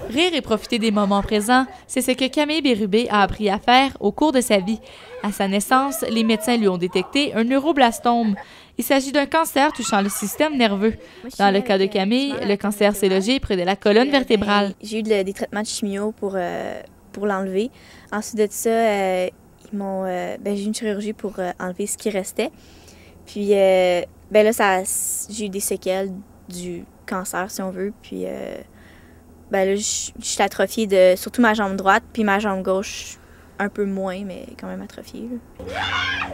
Rire et profiter des moments présents, c'est ce que Camille Bérubé a appris à faire au cours de sa vie. À sa naissance, les médecins lui ont détecté un neuroblastome. Il s'agit d'un cancer touchant le système nerveux. Dans le cas de Camille, le cancer s'est logé près de la colonne vertébrale. J'ai eu des traitements de chimio pour l'enlever. Ensuite de ça, j'ai eu une chirurgie pour enlever ce qui restait. Puis là, j'ai eu des séquelles du cancer, si on veut. Puis là, je suis atrophiée de surtout ma jambe droite, puis ma jambe gauche un peu moins, mais quand même atrophiée.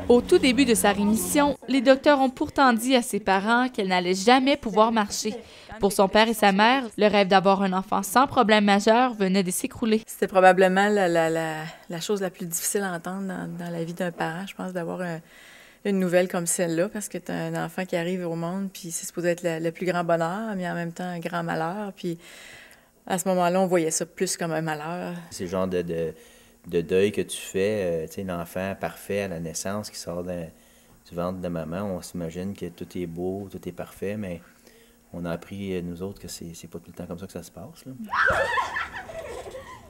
Au tout début de sa rémission, les docteurs ont pourtant dit à ses parents qu'elle n'allait jamais pouvoir marcher. Pour son père et sa mère, le rêve d'avoir un enfant sans problème majeur venait de s'écrouler. C'était probablement la chose la plus difficile à entendre dans la vie d'un parent, je pense, d'avoir une nouvelle comme celle-là, parce que tu as un enfant qui arrive au monde, puis c'est supposé être le plus grand bonheur, mais en même temps un grand malheur. Puis à ce moment-là, on voyait ça plus comme un malheur. C'est le genre de deuil que tu fais, tu sais, l'enfant parfait à la naissance qui sort du ventre de maman. On s'imagine que tout est beau, tout est parfait, mais on a appris, nous autres, que c'est pas tout le temps comme ça que ça se passe, là.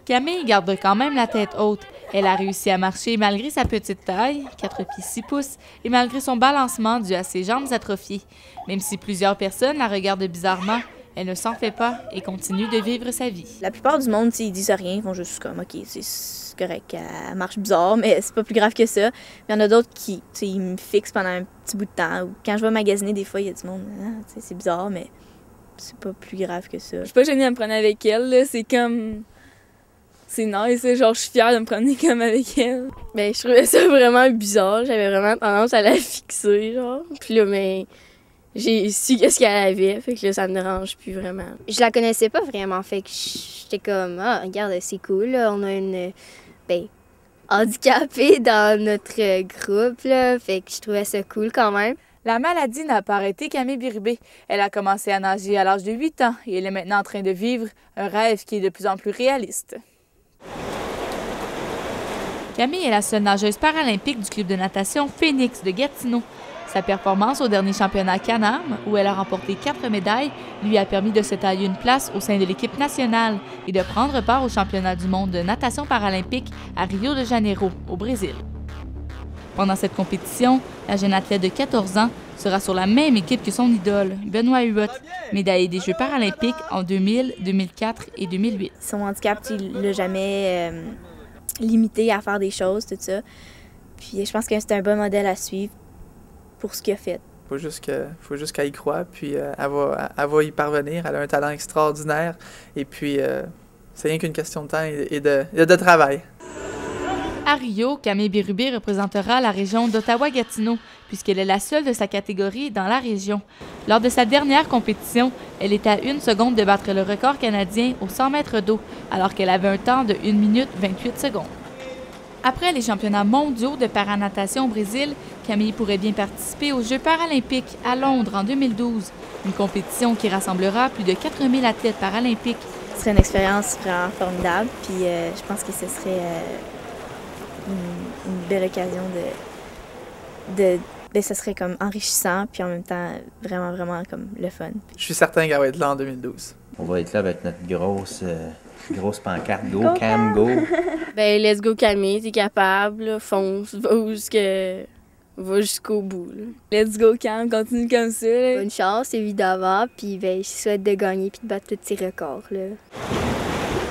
Camille garde quand même la tête haute. Elle a réussi à marcher malgré sa petite taille, 4 pieds 6 pouces, et malgré son balancement dû à ses jambes atrophiées. Même si plusieurs personnes la regardent bizarrement, elle ne s'en fait pas et continue de vivre sa vie. La plupart du monde, ils disent rien, ils vont juste comme « OK, c'est correct, elle marche bizarre, mais c'est pas plus grave que ça. » Il y en a d'autres qui, ils me fixent pendant un petit bout de temps. Ou quand je vais magasiner, des fois, il y a du monde « c'est bizarre, mais c'est pas plus grave que ça. » Je suis pas gênée à me prendre avec elle, là. C'est comme... C'est nice, genre je suis fière de me promener comme avec elle. Ben je trouvais ça vraiment bizarre, j'avais vraiment tendance à la fixer, genre. Puis là, j'ai su qu'est-ce qu'elle avait, fait que là, ça me dérange plus vraiment. Je la connaissais pas vraiment, fait que j'étais comme, ah, regarde, c'est cool, là. On a une, handicapée dans notre groupe, là, fait que je trouvais ça cool quand même. La maladie n'a pas arrêté Camille Bérubé. Elle a commencé à nager à l'âge de 8 ans et elle est maintenant en train de vivre un rêve qui est de plus en plus réaliste. Camille est la seule nageuse paralympique du club de natation Phoenix de Gatineau. Sa performance au dernier championnat Can-Am, où elle a remporté 4 médailles, lui a permis de se tailler une place au sein de l'équipe nationale et de prendre part au championnat du monde de natation paralympique à Rio de Janeiro, au Brésil. Pendant cette compétition, la jeune athlète de 14 ans sera sur la même équipe que son idole, Benoît Huot, médaillé des Jeux paralympiques en 2000, 2004 et 2008. Son handicap, il l'a jamais limité à faire des choses, tout ça. Puis je pense que c'est un bon modèle à suivre pour ce qu'il a fait. Faut juste qu'elle y croie, puis elle va y parvenir. Elle a un talent extraordinaire, et puis c'est rien qu'une question de temps et de travail. À Rio, Camille Bérubé représentera la région d'Ottawa-Gatineau, puisqu'elle est la seule de sa catégorie dans la région. Lors de sa dernière compétition, elle est à 1 seconde de battre le record canadien aux 100 mètres d'eau, alors qu'elle avait un temps de 1 minute 28 secondes. Après les championnats mondiaux de paranatation au Brésil, Camille pourrait bien participer aux Jeux paralympiques à Londres en 2012, une compétition qui rassemblera plus de 4000 athlètes paralympiques. Ce serait une expérience vraiment formidable, puis je pense que ce serait une belle occasion ça serait comme enrichissant, puis en même temps vraiment, vraiment comme le fun. Je suis certain qu'elle va être là en 2012. On va être là avec notre grosse pancarte « Go Cam, go ». Ben let's go Camille, t'es capable, là, fonce, va jusqu'au bout. Là. Let's go Cam, continue comme ça. Là. Bonne chance, évidemment, puis je souhaite de gagner puis de battre tous tes records. Là.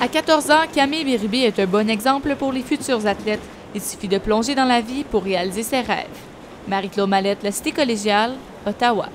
À 14 ans, Camille Bérubé est un bon exemple pour les futurs athlètes. Il suffit de plonger dans la vie pour réaliser ses rêves. Marie-Claude Mallette, La Cité collégiale, Ottawa.